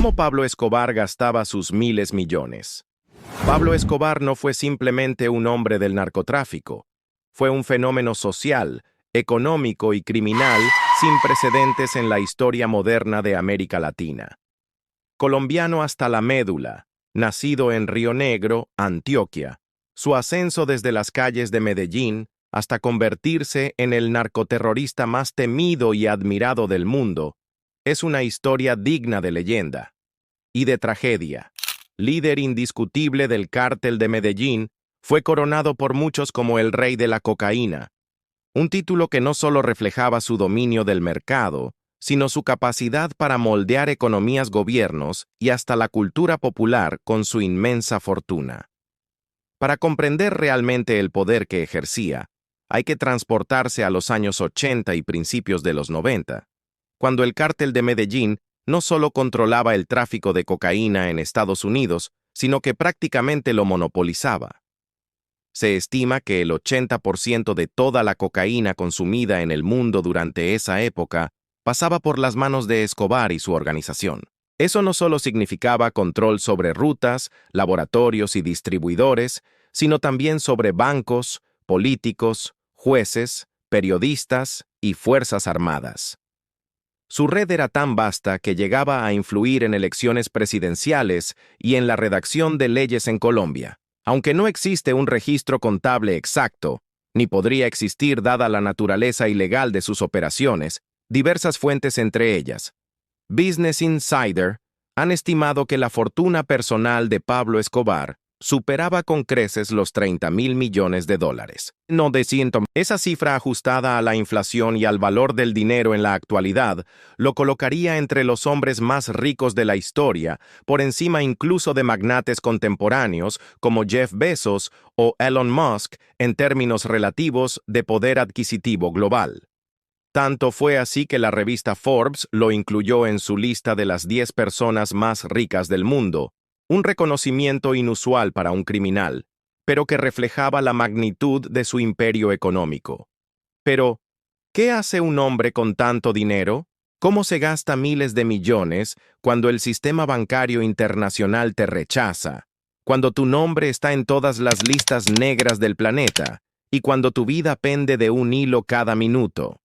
¿Cómo Pablo Escobar gastaba sus miles millones? Pablo Escobar no fue simplemente un hombre del narcotráfico. Fue un fenómeno social, económico y criminal sin precedentes en la historia moderna de América Latina. Colombiano hasta la médula, nacido en Río Negro, Antioquia, su ascenso desde las calles de Medellín hasta convertirse en el narcoterrorista más temido y admirado del mundo, es una historia digna de leyenda y de tragedia. Líder indiscutible del cártel de Medellín, fue coronado por muchos como el rey de la cocaína, un título que no solo reflejaba su dominio del mercado, sino su capacidad para moldear economías, gobiernos y hasta la cultura popular con su inmensa fortuna. Para comprender realmente el poder que ejercía, hay que transportarse a los años 80 y principios de los 90, cuando el cártel de Medellín no solo controlaba el tráfico de cocaína en Estados Unidos, sino que prácticamente lo monopolizaba. Se estima que el 80% de toda la cocaína consumida en el mundo durante esa época pasaba por las manos de Escobar y su organización. Eso no solo significaba control sobre rutas, laboratorios y distribuidores, sino también sobre bancos, políticos, jueces, periodistas y fuerzas armadas. Su red era tan vasta que llegaba a influir en elecciones presidenciales y en la redacción de leyes en Colombia. Aunque no existe un registro contable exacto, ni podría existir dada la naturaleza ilegal de sus operaciones, diversas fuentes, entre ellas Business Insider, han estimado que la fortuna personal de Pablo Escobar superaba con creces los $30.000 millones. No de ciento. Esa cifra, ajustada a la inflación y al valor del dinero en la actualidad, lo colocaría entre los hombres más ricos de la historia, por encima incluso de magnates contemporáneos como Jeff Bezos o Elon Musk en términos relativos de poder adquisitivo global. Tanto fue así que la revista Forbes lo incluyó en su lista de las 10 personas más ricas del mundo, un reconocimiento inusual para un criminal, pero que reflejaba la magnitud de su imperio económico. Pero, ¿qué hace un hombre con tanto dinero? ¿Cómo se gasta miles de millones cuando el sistema bancario internacional te rechaza, cuando tu nombre está en todas las listas negras del planeta y cuando tu vida pende de un hilo cada minuto?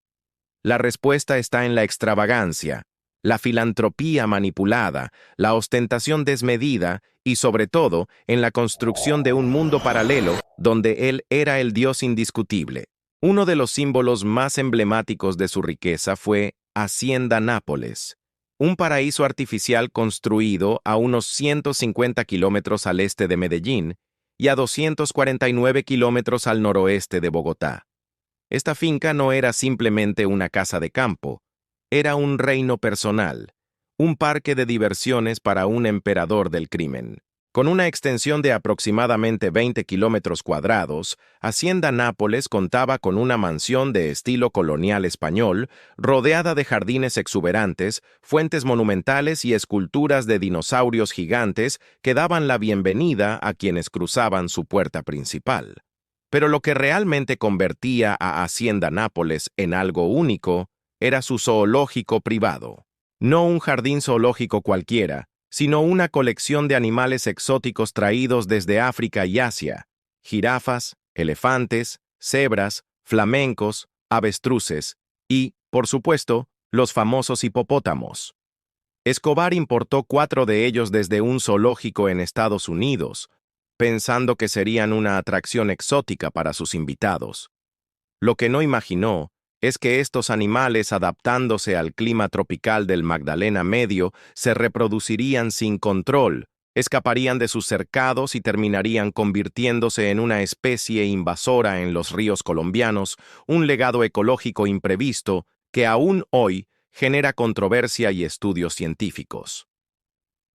La respuesta está en la extravagancia, la filantropía manipulada, la ostentación desmedida y, sobre todo, en la construcción de un mundo paralelo donde él era el dios indiscutible. Uno de los símbolos más emblemáticos de su riqueza fue Hacienda Nápoles, un paraíso artificial construido a unos 150 kilómetros al este de Medellín y a 249 kilómetros al noroeste de Bogotá. Esta finca no era simplemente una casa de campo, era un reino personal, un parque de diversiones para un emperador del crimen. Con una extensión de aproximadamente 20 kilómetros cuadrados, Hacienda Nápoles contaba con una mansión de estilo colonial español, rodeada de jardines exuberantes, fuentes monumentales y esculturas de dinosaurios gigantes que daban la bienvenida a quienes cruzaban su puerta principal. Pero lo que realmente convertía a Hacienda Nápoles en algo único era su zoológico privado. No un jardín zoológico cualquiera, sino una colección de animales exóticos traídos desde África y Asia: jirafas, elefantes, cebras, flamencos, avestruces y, por supuesto, los famosos hipopótamos. Escobar importó 4 de ellos desde un zoológico en Estados Unidos, pensando que serían una atracción exótica para sus invitados. Lo que no imaginó es que estos animales, adaptándose al clima tropical del Magdalena Medio, se reproducirían sin control, escaparían de sus cercados y terminarían convirtiéndose en una especie invasora en los ríos colombianos, un legado ecológico imprevisto que aún hoy genera controversia y estudios científicos.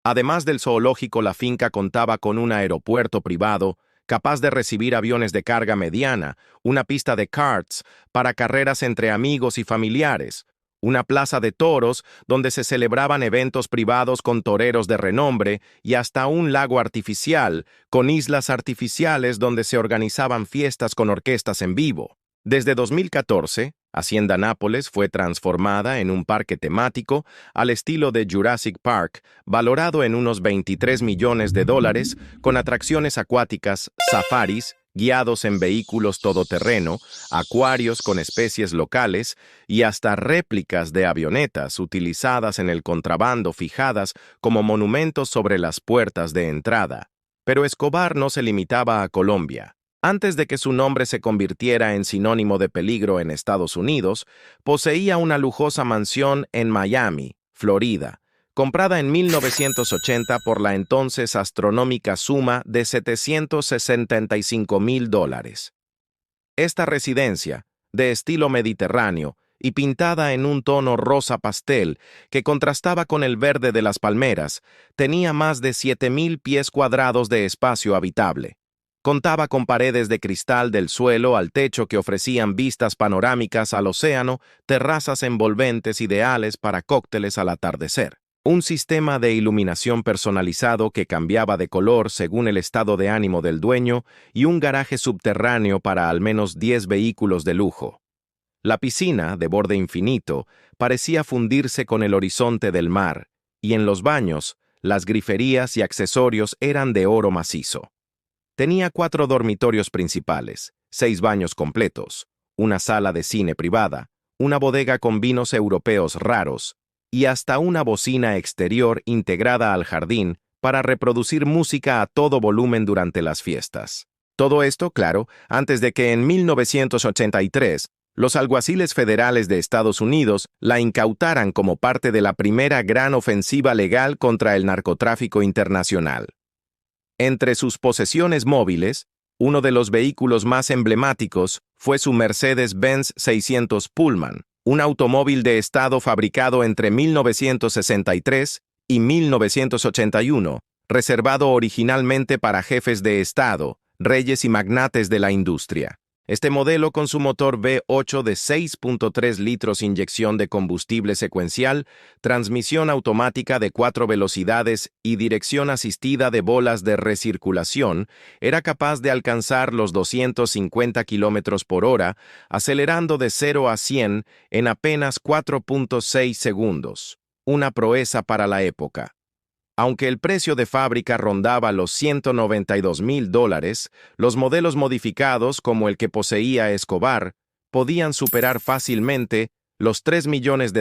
Además del zoológico, la finca contaba con un aeropuerto privado capaz de recibir aviones de carga mediana, una pista de karts para carreras entre amigos y familiares, una plaza de toros donde se celebraban eventos privados con toreros de renombre y hasta un lago artificial, con islas artificiales donde se organizaban fiestas con orquestas en vivo. Desde 2014, Hacienda Nápoles fue transformada en un parque temático al estilo de Jurassic Park, valorado en unos $23 millones, con atracciones acuáticas, safaris, guiados en vehículos todoterreno, acuarios con especies locales y hasta réplicas de avionetas utilizadas en el contrabando fijadas como monumentos sobre las puertas de entrada. Pero Escobar no se limitaba a Colombia. Antes de que su nombre se convirtiera en sinónimo de peligro en Estados Unidos, poseía una lujosa mansión en Miami, Florida, comprada en 1980 por la entonces astronómica suma de $765,000. Esta residencia, de estilo mediterráneo y pintada en un tono rosa pastel que contrastaba con el verde de las palmeras, tenía más de 7,000 pies cuadrados de espacio habitable. Contaba con paredes de cristal del suelo al techo que ofrecían vistas panorámicas al océano, terrazas envolventes ideales para cócteles al atardecer. Un sistema de iluminación personalizado que cambiaba de color según el estado de ánimo del dueño y un garaje subterráneo para al menos 10 vehículos de lujo. La piscina, de borde infinito, parecía fundirse con el horizonte del mar, y en los baños, las griferías y accesorios eran de oro macizo. Tenía 4 dormitorios principales, 6 baños completos, una sala de cine privada, una bodega con vinos europeos raros, y hasta una bocina exterior integrada al jardín para reproducir música a todo volumen durante las fiestas. Todo esto, claro, antes de que en 1983 los alguaciles federales de Estados Unidos la incautaran como parte de la primera gran ofensiva legal contra el narcotráfico internacional. Entre sus posesiones móviles, uno de los vehículos más emblemáticos fue su Mercedes-Benz 600 Pullman, un automóvil de estado fabricado entre 1963 y 1981, reservado originalmente para jefes de estado, reyes y magnates de la industria. Este modelo, con su motor V8 de 6.3 litros inyección de combustible secuencial, transmisión automática de 4 velocidades y dirección asistida de bolas de recirculación, era capaz de alcanzar los 250 km por hora, acelerando de 0 a 100 en apenas 4.6 segundos. Una proeza para la época. Aunque el precio de fábrica rondaba los $192,000, los modelos modificados, como el que poseía Escobar, podían superar fácilmente los $3 millones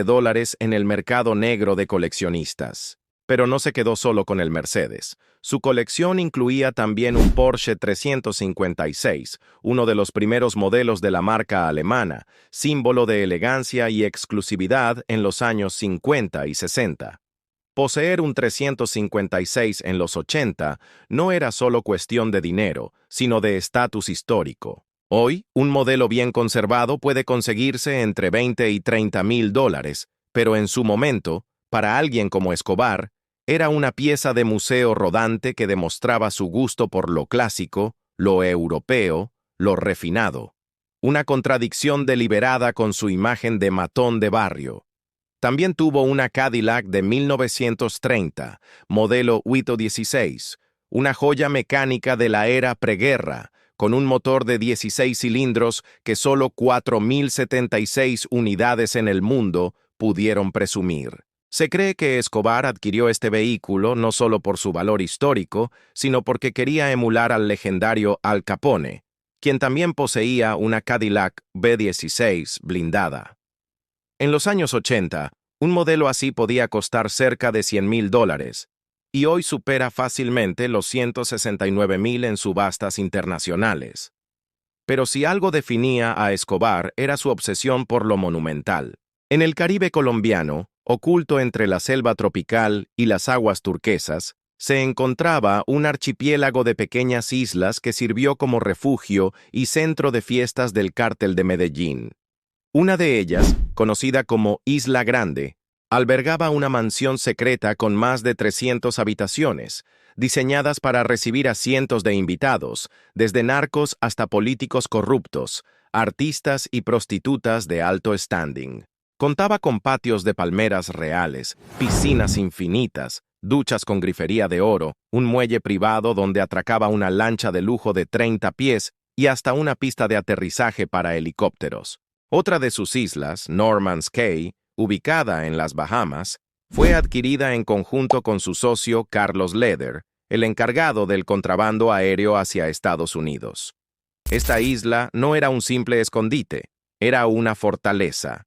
en el mercado negro de coleccionistas. Pero no se quedó solo con el Mercedes. Su colección incluía también un Porsche 356, uno de los primeros modelos de la marca alemana, símbolo de elegancia y exclusividad en los años 50 y 60. Poseer un 356 en los 80 no era solo cuestión de dinero, sino de estatus histórico. Hoy, un modelo bien conservado puede conseguirse entre $20 y $30,000, pero en su momento, para alguien como Escobar, era una pieza de museo rodante que demostraba su gusto por lo clásico, lo europeo, lo refinado. Una contradicción deliberada con su imagen de matón de barrio. También tuvo una Cadillac de 1930, modelo Huito 16, una joya mecánica de la era preguerra, con un motor de 16 cilindros que solo 4,076 unidades en el mundo pudieron presumir. Se cree que Escobar adquirió este vehículo no solo por su valor histórico, sino porque quería emular al legendario Al Capone, quien también poseía una Cadillac B16 blindada. En los años 80, un modelo así podía costar cerca de $100,000, y hoy supera fácilmente los 169,000 en subastas internacionales. Pero si algo definía a Escobar era su obsesión por lo monumental. En el Caribe colombiano, oculto entre la selva tropical y las aguas turquesas, se encontraba un archipiélago de pequeñas islas que sirvió como refugio y centro de fiestas del Cártel de Medellín. Una de ellas, conocida como Isla Grande, albergaba una mansión secreta con más de 300 habitaciones, diseñadas para recibir a cientos de invitados, desde narcos hasta políticos corruptos, artistas y prostitutas de alto standing. Contaba con patios de palmeras reales, piscinas infinitas, duchas con grifería de oro, un muelle privado donde atracaba una lancha de lujo de 30 pies y hasta una pista de aterrizaje para helicópteros. Otra de sus islas, Norman's Cay, ubicada en las Bahamas, fue adquirida en conjunto con su socio Carlos Leder, el encargado del contrabando aéreo hacia Estados Unidos. Esta isla no era un simple escondite, era una fortaleza.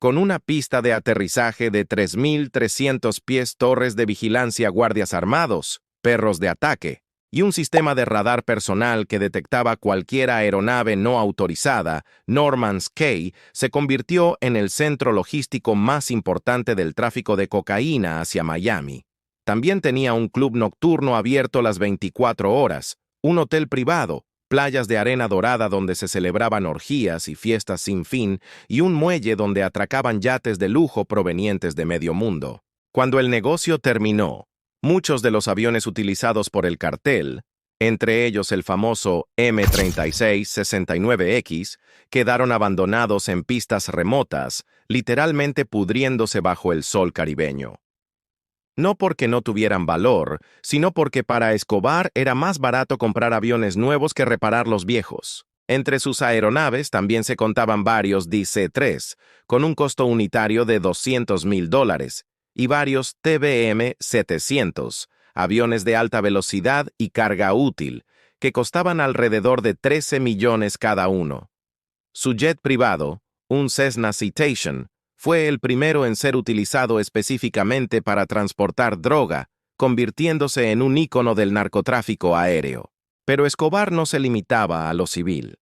Con una pista de aterrizaje de 3.300 pies, torres de vigilancia, guardias armados, perros de ataque, y un sistema de radar personal que detectaba cualquier aeronave no autorizada, Norman's Cay se convirtió en el centro logístico más importante del tráfico de cocaína hacia Miami. También tenía un club nocturno abierto las 24 horas, un hotel privado, playas de arena dorada donde se celebraban orgías y fiestas sin fin, y un muelle donde atracaban yates de lujo provenientes de medio mundo. Cuando el negocio terminó, muchos de los aviones utilizados por el cartel, entre ellos el famoso M-36-69X, quedaron abandonados en pistas remotas, literalmente pudriéndose bajo el sol caribeño. No porque no tuvieran valor, sino porque para Escobar era más barato comprar aviones nuevos que reparar los viejos. Entre sus aeronaves también se contaban varios DC-3, con un costo unitario de $200,000, y varios TBM-700, aviones de alta velocidad y carga útil, que costaban alrededor de 13 millones cada uno. Su jet privado, un Cessna Citation, fue el primero en ser utilizado específicamente para transportar droga, convirtiéndose en un ícono del narcotráfico aéreo. Pero Escobar no se limitaba a lo civil.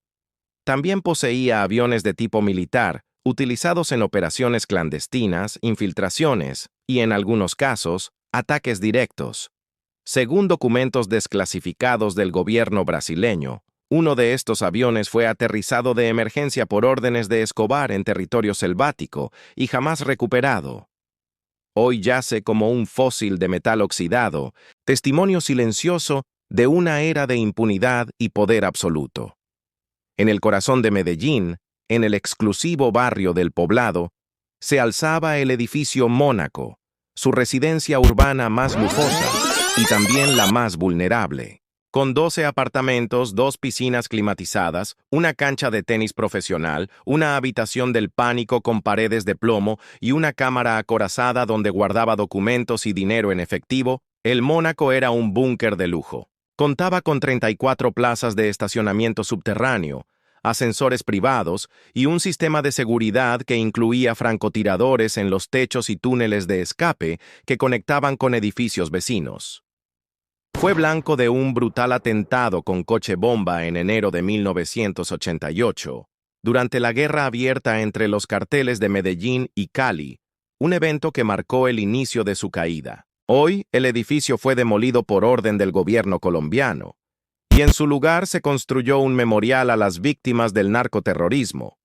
También poseía aviones de tipo militar, utilizados en operaciones clandestinas, infiltraciones y, en algunos casos, ataques directos. Según documentos desclasificados del gobierno brasileño, uno de estos aviones fue aterrizado de emergencia por órdenes de Escobar en territorio selvático y jamás recuperado. Hoy yace como un fósil de metal oxidado, testimonio silencioso de una era de impunidad y poder absoluto. En el corazón de Medellín, en el exclusivo barrio del Poblado, se alzaba el edificio Mónaco, su residencia urbana más lujosa y también la más vulnerable. Con 12 apartamentos, 2 piscinas climatizadas, una cancha de tenis profesional, una habitación del pánico con paredes de plomo y una cámara acorazada donde guardaba documentos y dinero en efectivo, el Mónaco era un búnker de lujo. Contaba con 34 plazas de estacionamiento subterráneo, ascensores privados y un sistema de seguridad que incluía francotiradores en los techos y túneles de escape que conectaban con edificios vecinos. Fue blanco de un brutal atentado con coche bomba en enero de 1988, durante la guerra abierta entre los carteles de Medellín y Cali, un evento que marcó el inicio de su caída. Hoy, el edificio fue demolido por orden del gobierno colombiano, y en su lugar se construyó un memorial a las víctimas del narcoterrorismo.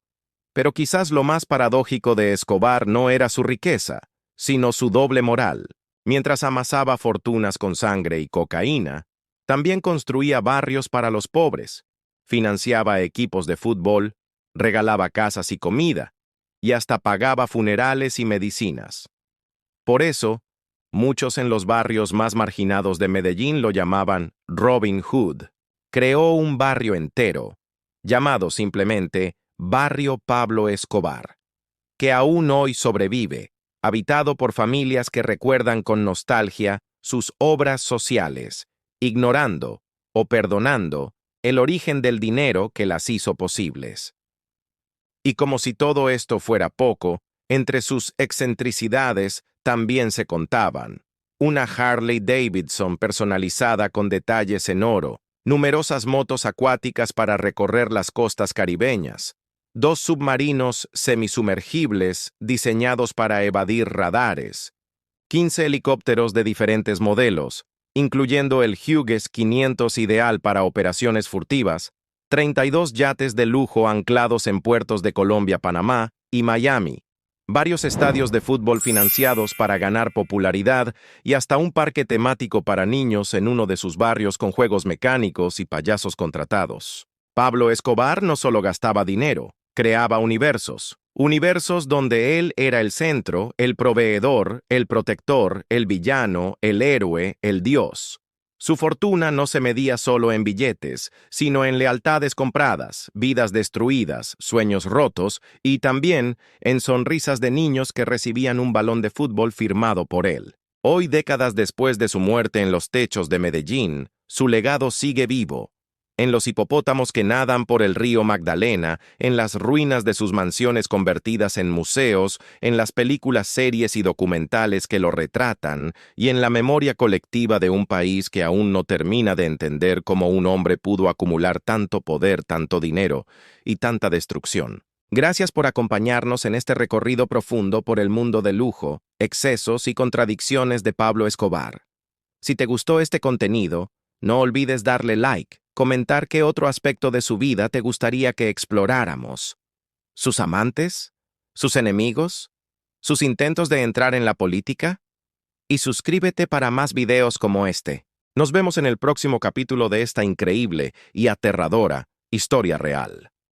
Pero quizás lo más paradójico de Escobar no era su riqueza, sino su doble moral. Mientras amasaba fortunas con sangre y cocaína, también construía barrios para los pobres, financiaba equipos de fútbol, regalaba casas y comida, y hasta pagaba funerales y medicinas. Por eso, muchos en los barrios más marginados de Medellín lo llamaban Robin Hood. Creó un barrio entero, llamado simplemente Barrio Pablo Escobar, que aún hoy sobrevive, habitado por familias que recuerdan con nostalgia sus obras sociales, ignorando o perdonando el origen del dinero que las hizo posibles. Y como si todo esto fuera poco, entre sus excentricidades también se contaban una Harley Davidson personalizada con detalles en oro, numerosas motos acuáticas para recorrer las costas caribeñas, 2 submarinos semisumergibles diseñados para evadir radares, 15 helicópteros de diferentes modelos, incluyendo el Hughes 500 ideal para operaciones furtivas, 32 yates de lujo anclados en puertos de Colombia, Panamá y Miami, varios estadios de fútbol financiados para ganar popularidad y hasta un parque temático para niños en uno de sus barrios con juegos mecánicos y payasos contratados. Pablo Escobar no solo gastaba dinero, creaba universos donde él era el centro, el proveedor, el protector, el villano, el héroe, el dios. Su fortuna no se medía solo en billetes, sino en lealtades compradas, vidas destruidas, sueños rotos y también en sonrisas de niños que recibían un balón de fútbol firmado por él. Hoy, décadas después de su muerte en los techos de Medellín, su legado sigue vivo. En los hipopótamos que nadan por el río Magdalena, en las ruinas de sus mansiones convertidas en museos, en las películas, series y documentales que lo retratan, y en la memoria colectiva de un país que aún no termina de entender cómo un hombre pudo acumular tanto poder, tanto dinero y tanta destrucción. Gracias por acompañarnos en este recorrido profundo por el mundo de lujo, excesos y contradicciones de Pablo Escobar. Si te gustó este contenido, no olvides darle like, comentar qué otro aspecto de su vida te gustaría que exploráramos. ¿Sus amantes? ¿Sus enemigos? ¿Sus intentos de entrar en la política? Y suscríbete para más videos como este. Nos vemos en el próximo capítulo de esta increíble y aterradora historia real.